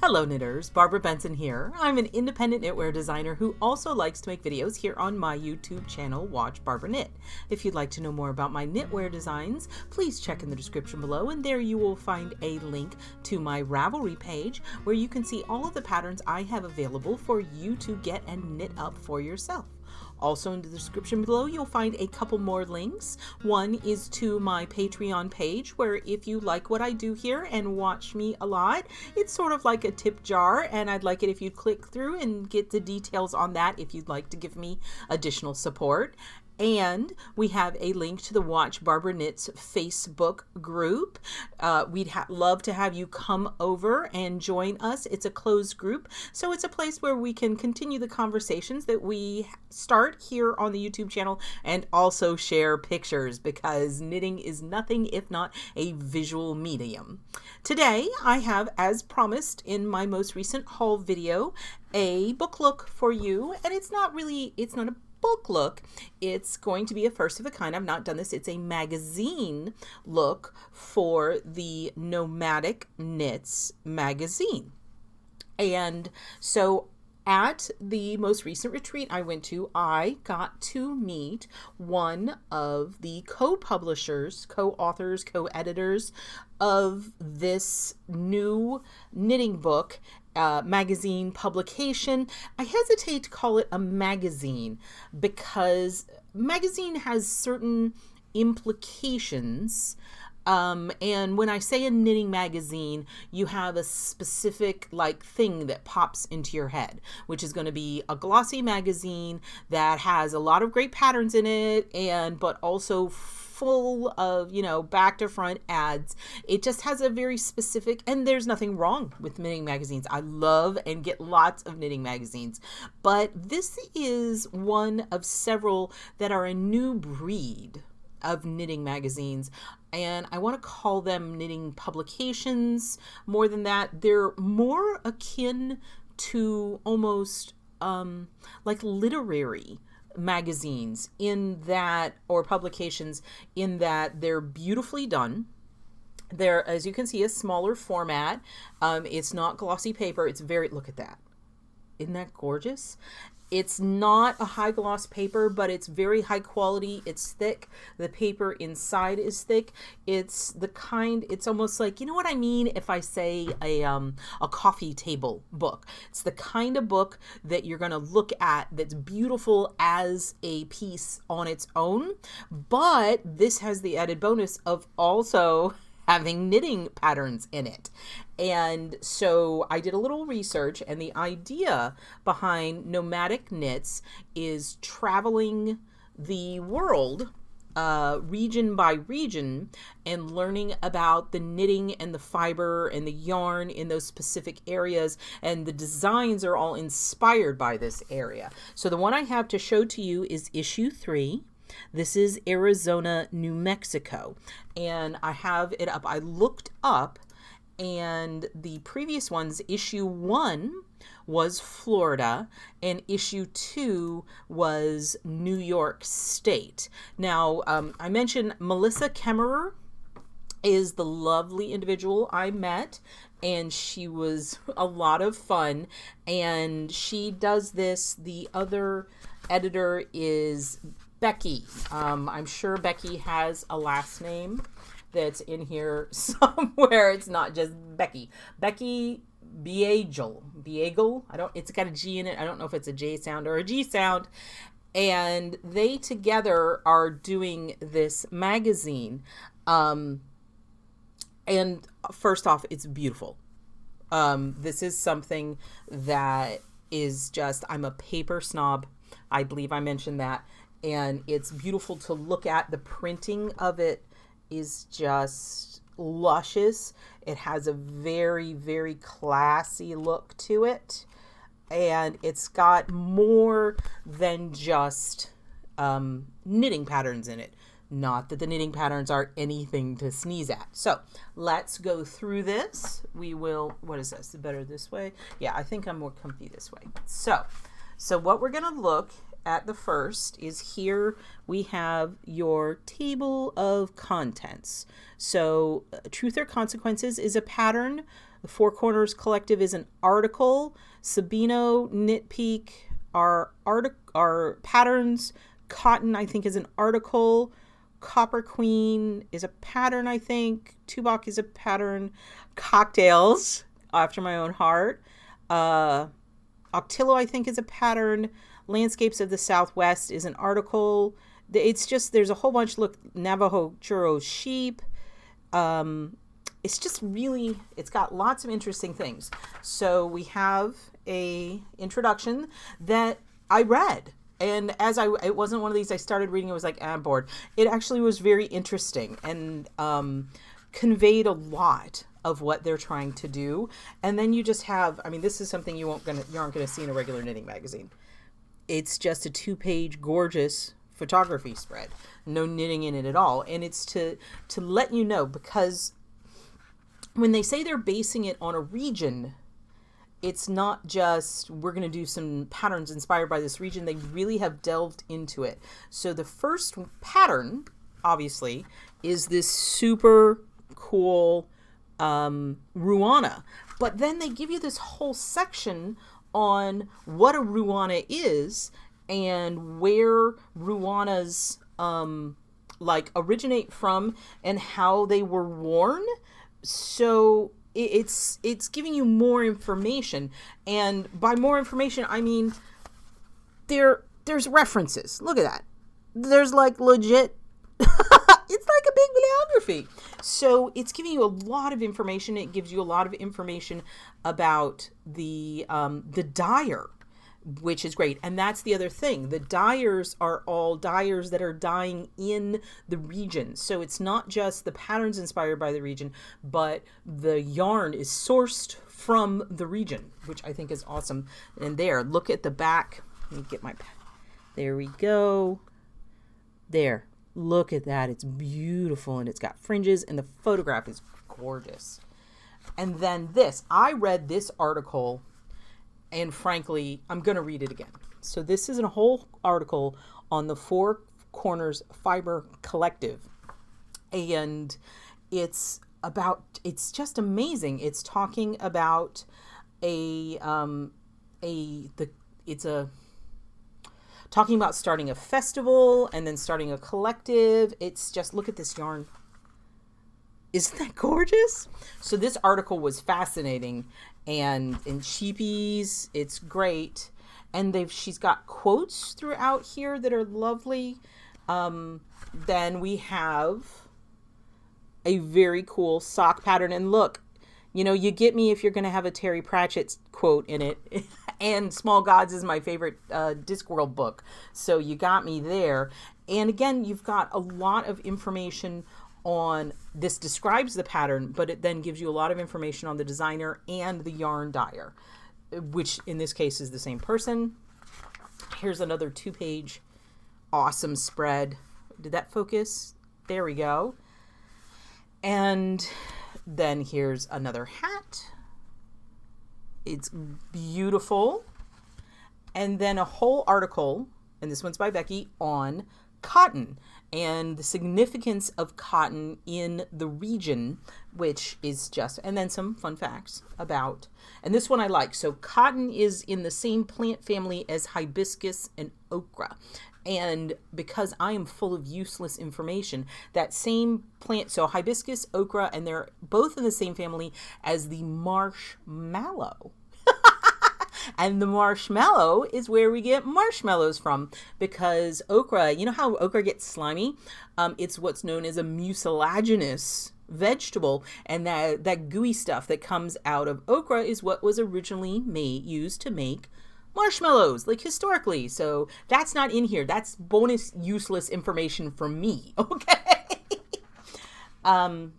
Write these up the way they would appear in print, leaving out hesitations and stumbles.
Hello knitters, Barbara Benson here. I'm an independent knitwear designer who also likes to make videos here on my YouTube channel, Watch Barbara Knit. If you'd like to know more about my knitwear designs, please check in the description below, and there you will find a link to my Ravelry page where you can see all of the patterns I have available for you to get and knit up for yourself. Also in the description below, you'll find a couple more links. One is to my Patreon page, where if you like what I do here and watch me a lot, it's sort of like a tip jar, and I'd like it if you'd click through and get the details on that if you'd like to give me additional support. And we have a link to the Watch Barbara Knits Facebook group. We'd love to have you come over and join us. It's a closed group, so it's a place where we can continue the conversations that we start here on the YouTube channel and also share pictures, because knitting is nothing if not a visual medium. Today I have, as promised in my most recent haul video, a book look for you, and it's not a book look. It's going to be a first of a kind. I've not done this. It's a magazine look for the Nomadic Knits magazine. And so at the most recent retreat I went to, I got to meet one of the co-publishers, co-authors, co-editors of this new knitting book magazine publication. I hesitate to call it a magazine because magazine has certain implications. And when I say a knitting magazine, you have a specific thing that pops into your head, which is going to be a glossy magazine that has a lot of great patterns in it, but also full of, back to front ads. It just has a very specific, and there's nothing wrong with knitting magazines. I love and get lots of knitting magazines, but this is one of several that are a new breed of knitting magazines, and I want to call them knitting publications. More than that, they're more akin to almost like literary magazines in that, or publications in that they're beautifully done. They're, as you can see, a smaller format. It's not glossy paper. It's very, look at that. Isn't that gorgeous? It's not a high gloss paper, but it's very high quality. It's thick. The paper inside is thick. It's the kind, it's almost like, you know what I mean if I say a coffee table book. It's the kind of book that you're going to look at that's beautiful as a piece on its own, but this has the added bonus of also having knitting patterns in it. And so I did a little research, and the idea behind Nomadic Knits is traveling the world region by region and learning about the knitting and the fiber and the yarn in those specific areas, and the designs are all inspired by this area. So the one I have to show to you is issue 3. This is Arizona, New Mexico, and I have it up. I looked up, and the previous ones, issue 1 was Florida, and issue 2 was New York State. Now, I mentioned Melissa Kemmerer is the lovely individual I met, and she was a lot of fun, and she does this. The other editor is Becky. I'm sure Becky has a last name that's in here somewhere. It's not just Becky. Becky Beagle. It's got a G in it. I don't know if it's a J sound or a G sound. And they together are doing this magazine. And first off, it's beautiful. This is something that is just, I'm a paper snob. I believe I mentioned that. And it's beautiful to look at. The printing of it is just luscious. It has a very, very classy look to it. And it's got more than just knitting patterns in it. Not that the knitting patterns are anything to sneeze at. So let's go through this. We will, what is this? Better this way? Yeah, I think I'm more comfy this way. So what we're going to look at the first is here we have your table of contents. So Truth or Consequences is a pattern. The Four Corners Collective is an article. Sabino, Knit Peak are patterns. Cotton, I think, is an article. Copper Queen is a pattern, I think. Bach is a pattern. Cocktails, after my own heart. Octel, I think, is a pattern. Landscapes of the Southwest is an article. It's just, there's a whole bunch. Look, Navajo churro sheep. It's just really, it's got lots of interesting things. So we have a introduction that I read. And as it wasn't one of these I started reading, it was like, I'm bored. It actually was very interesting and conveyed a lot of what they're trying to do. And then you just have, I mean, this is something you aren't gonna see in a regular knitting magazine. It's just a 2-page gorgeous photography spread, no knitting in it at all. And it's to let you know, because when they say they're basing it on a region, it's not just we're going to do some patterns inspired by this region. They really have delved into it. So the first pattern, obviously, is this super cool Ruana. But then they give you this whole section on what a Ruana is and where Ruanas like originate from and how they were worn. So it's giving you more information, and by more information I mean there's references. Look at that. There's like legit it's like a big bibliography. So it's giving you a lot of information. It gives you a lot of information about the dyer, which is great. And that's the other thing. The dyers are all dyers that are dyeing in the region. So it's not just the patterns inspired by the region, but the yarn is sourced from the region, which I think is awesome. And there, look at the back. Let me get my, there we go. There, look at that. It's beautiful and it's got fringes and the photograph is gorgeous. And then this, I read this article and frankly, I'm going to read it again. So this is a whole article on the Four Corners Fibre Collective. And it's just amazing. It's talking about talking about starting a festival and then starting a collective. It's just, look at this yarn. Isn't that gorgeous? So this article was fascinating, and in sheepies, it's great. And she's got quotes throughout here that are lovely. Then we have a very cool sock pattern. And look, you know, you get me if you're going to have a Terry Pratchett quote in it. And Small Gods is my favorite Discworld book. So you got me there. And again, you've got a lot of information on, this describes the pattern, but it then gives you a lot of information on the designer and the yarn dyer, which in this case is the same person. Here's another 2-page awesome spread. Did that focus? There we go. And then here's another hat. It's beautiful. And then a whole article, and this one's by Becky, on cotton and the significance of cotton in the region, which is just, and then some fun facts about, and this one I like. So cotton is in the same plant family as hibiscus and okra. And because I am full of useless information, that same plant, so hibiscus, okra, and they're both in the same family as the marshmallow. And the marshmallow is where we get marshmallows from, because okra, you know how okra gets slimy? It's what's known as a mucilaginous vegetable, and that gooey stuff that comes out of okra is what was originally used to make marshmallows, like historically. So that's not in here. That's bonus useless information from me, okay? And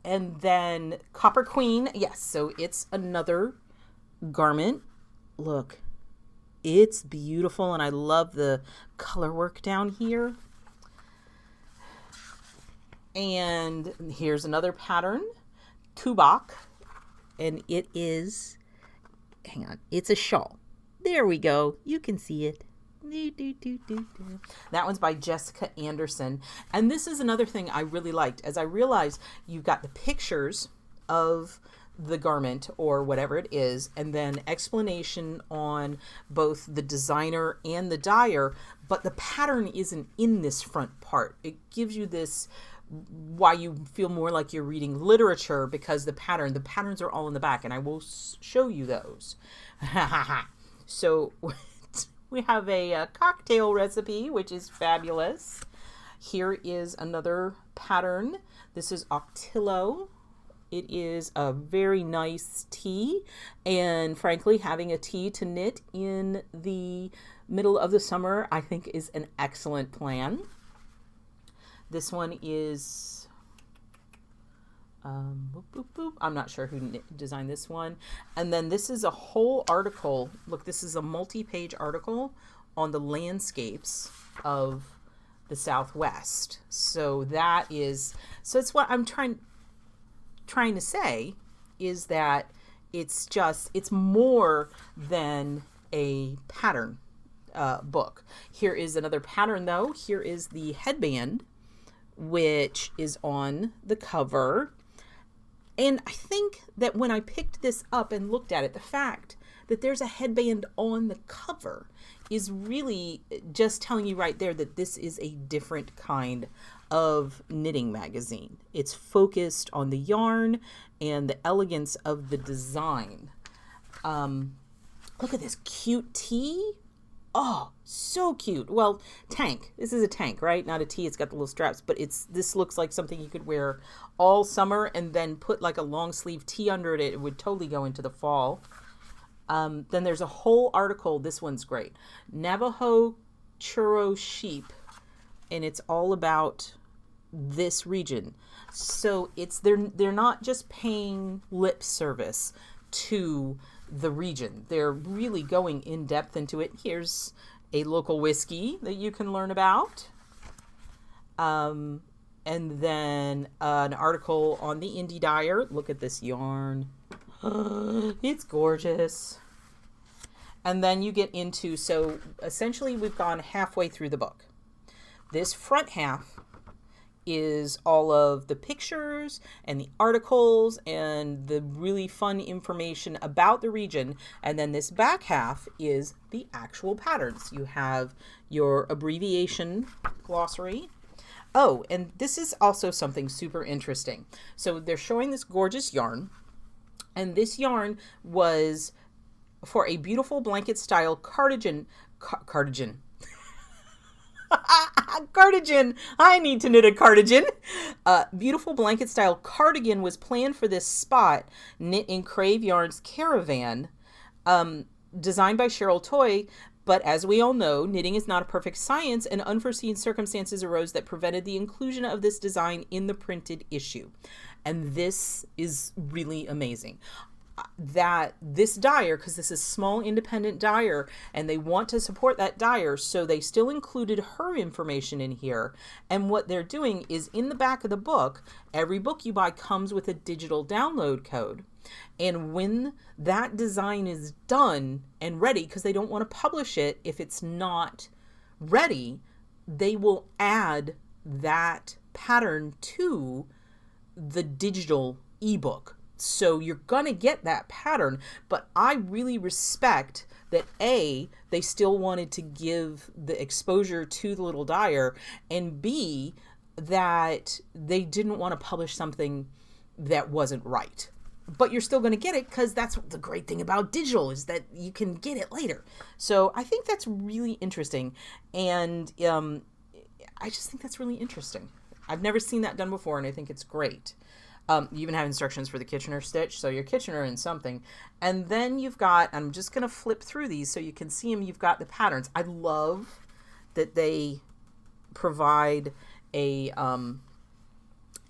then Copper Queen, yes, so it's another garment. Look, it's beautiful, and I love the color work down here. And here's another pattern, Bach, and it is, hang on, it's a shawl. There we go. You can see it. That one's by Jessica Anderson. And this is another thing I really liked. As I realized, you've got the pictures of the garment or whatever it is, and then explanation on both the designer and the dyer, but the pattern isn't in this front part. It gives you this, why you feel more like you're reading literature, because the patterns are all in the back, and I will show you those. So we have a cocktail recipe, which is fabulous. Here is another pattern. This is Octel. It is a very nice tea, and frankly, having a tea to knit in the middle of the summer, I think, is an excellent plan. This one is, I'm not sure who designed this one. And then this is a whole article. Look, this is a multi-page article on the landscapes of the Southwest. So that is, so it's what I'm trying to say, is that it's more than a pattern book. Here is another pattern though. Here is the headband, which is on the cover. And I think that when I picked this up and looked at it, the fact that there's a headband on the cover is really just telling you right there that this is a different kind of knitting magazine. It's focused on the yarn and the elegance of the design. Look at this cute tee. Oh, so cute. Well, tank. This is a tank, right? Not a tee. It's got the little straps, but this looks like something you could wear all summer and then put like a long sleeve tee under it. It would totally go into the fall. Then there's a whole article. This one's great. Navajo churro sheep. And it's all about this region. So they're not just paying lip service to the region. They're really going in depth into it. Here's a local whiskey that you can learn about. And then an article on the indie dyer. Look at this yarn. It's gorgeous. And then you get into, so essentially we've gone halfway through the book. This front half is all of the pictures and the articles and the really fun information about the region. And then this back half is the actual patterns. You have your abbreviation glossary. Oh, and this is also something super interesting. So they're showing this gorgeous yarn, and this yarn was for a beautiful blanket style cardigan. Cardigan. I need to knit a cardigan. Beautiful blanket style cardigan was planned for this spot, knit in Crave Yarns Caravan, designed by Cheryl Toy. But as we all know, knitting is not a perfect science, and unforeseen circumstances arose that prevented the inclusion of this design in the printed issue. And this is really amazing. That this dyer, because this is small independent dyer and they want to support that dyer, so they still included her information in here. And what they're doing is, in the back of the book, every book you buy comes with a digital download code. And when that design is done and ready, because they don't want to publish it if it's not ready, they will add that pattern to the digital ebook. So you're going to get that pattern, but I really respect that A, they still wanted to give the exposure to the little dyer, and B, that they didn't want to publish something that wasn't right. But you're still going to get it, because that's the great thing about digital, is that you can get it later. So I think that's really interesting. And I just think that's really interesting. I've never seen that done before, and I think it's great. You even have instructions for the Kitchener stitch, so your Kitchener and something. And then you've got, I'm just going to flip through these so you can see them. You've got the patterns. I love that they provide a,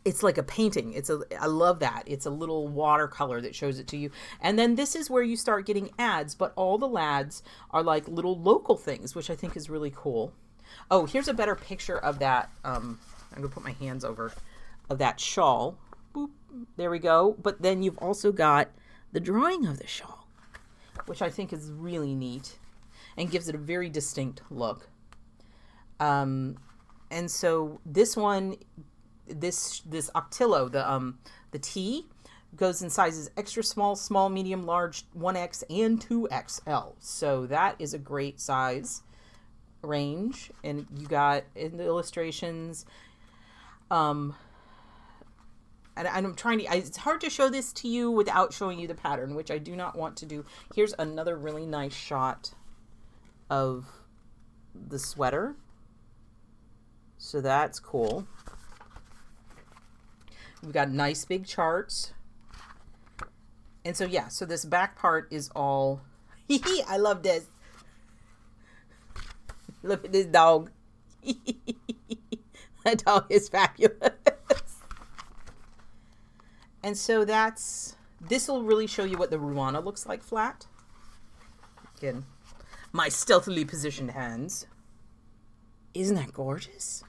it's like a painting. I love that. It's a little watercolor that shows it to you. And then this is where you start getting ads, but all the ads are like little local things, which I think is really cool. Oh, here's a better picture of that. I'm going to put my hands over, of that shawl. Boop, there we go. But then you've also got the drawing of the shawl, which I think is really neat. and gives it a very distinct look. And so this one, this Octillo, the T, goes in sizes extra small, small, medium, large, 1X and 2XL. So that is a great size range. And you got in the illustrations, and I'm trying to, it's hard to show this to you without showing you the pattern, which I do not want to do. Here's another really nice shot of the sweater. So that's cool. We've got nice big charts. And so, yeah, so this back part is all, I love this. Look at this dog. That dog is fabulous. And so this will really show you what the Ruana looks like flat. Again, my stealthily positioned hands. Isn't that gorgeous?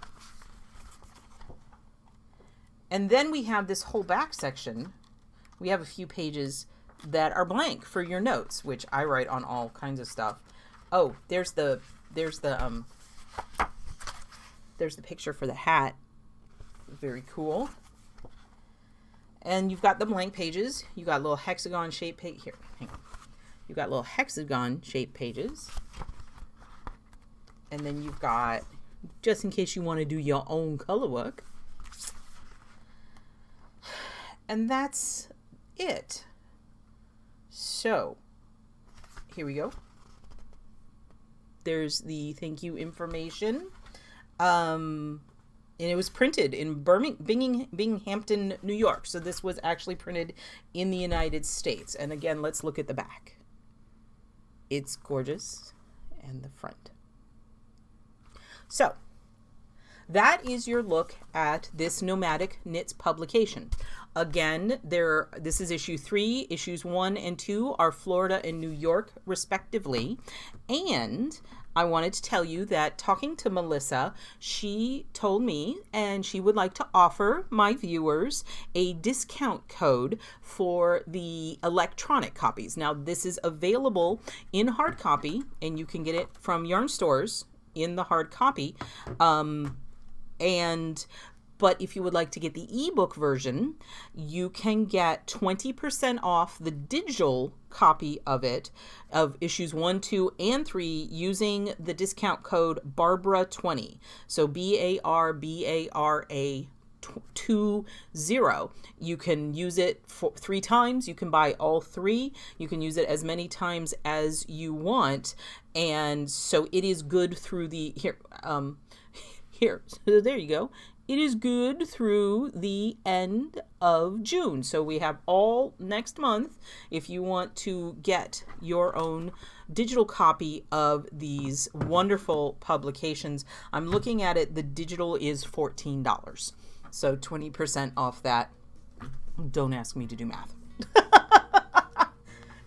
And then we have this whole back section. We have a few pages that are blank for your notes, which I write on all kinds of stuff. Oh, there's the picture for the hat. Very cool. And you've got the blank pages. You got little hexagon shaped page here. Hang on. You got little hexagon shaped pages. And then you've got, just in case you want to do your own color work. And that's it. So here we go. There's the thank you information. And it was printed in Binghamton, New York. So this was actually printed in the United States. And again, let's look at the back. It's gorgeous. And the front. So that is your look at this Nomadic Knits publication. Again, this is issue 3. Issues 1 and 2 are Florida and New York, respectively. And I wanted to tell you that talking to Melissa, she told me and she would like to offer my viewers a discount code for the electronic copies. Now, this is available in hard copy, and you can get it from yarn stores in the hard copy. But if you would like to get the ebook version, you can get 20% off the digital copy of it, of issues 1, 2, and 3, using the discount code Barbara20. So BARBARA 20. You can use it for 3 times. You can buy all 3. You can use it as many times as you want. And so it is good through the, so there you go. It is good through the end of June. So we have all next month if you want to get your own digital copy of these wonderful publications. I'm looking at it. The digital is $14. So 20% off that. Don't ask me to do math.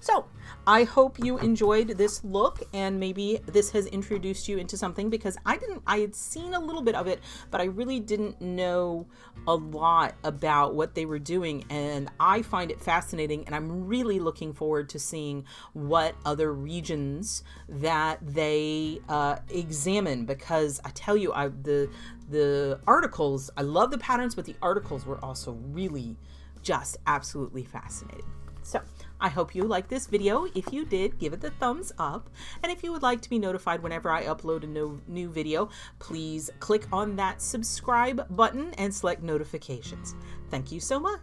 So I hope you enjoyed this look, and maybe this has introduced you into something, because I had seen a little bit of it, but I really didn't know a lot about what they were doing, and I find it fascinating, and I'm really looking forward to seeing what other regions that they examine, because I tell you, the articles, I love the patterns, but the articles were also really just absolutely fascinating. So I hope you liked this video. If you did, give it the thumbs up. And if you would like to be notified whenever I upload a new video, please click on that subscribe button and select notifications. Thank you so much.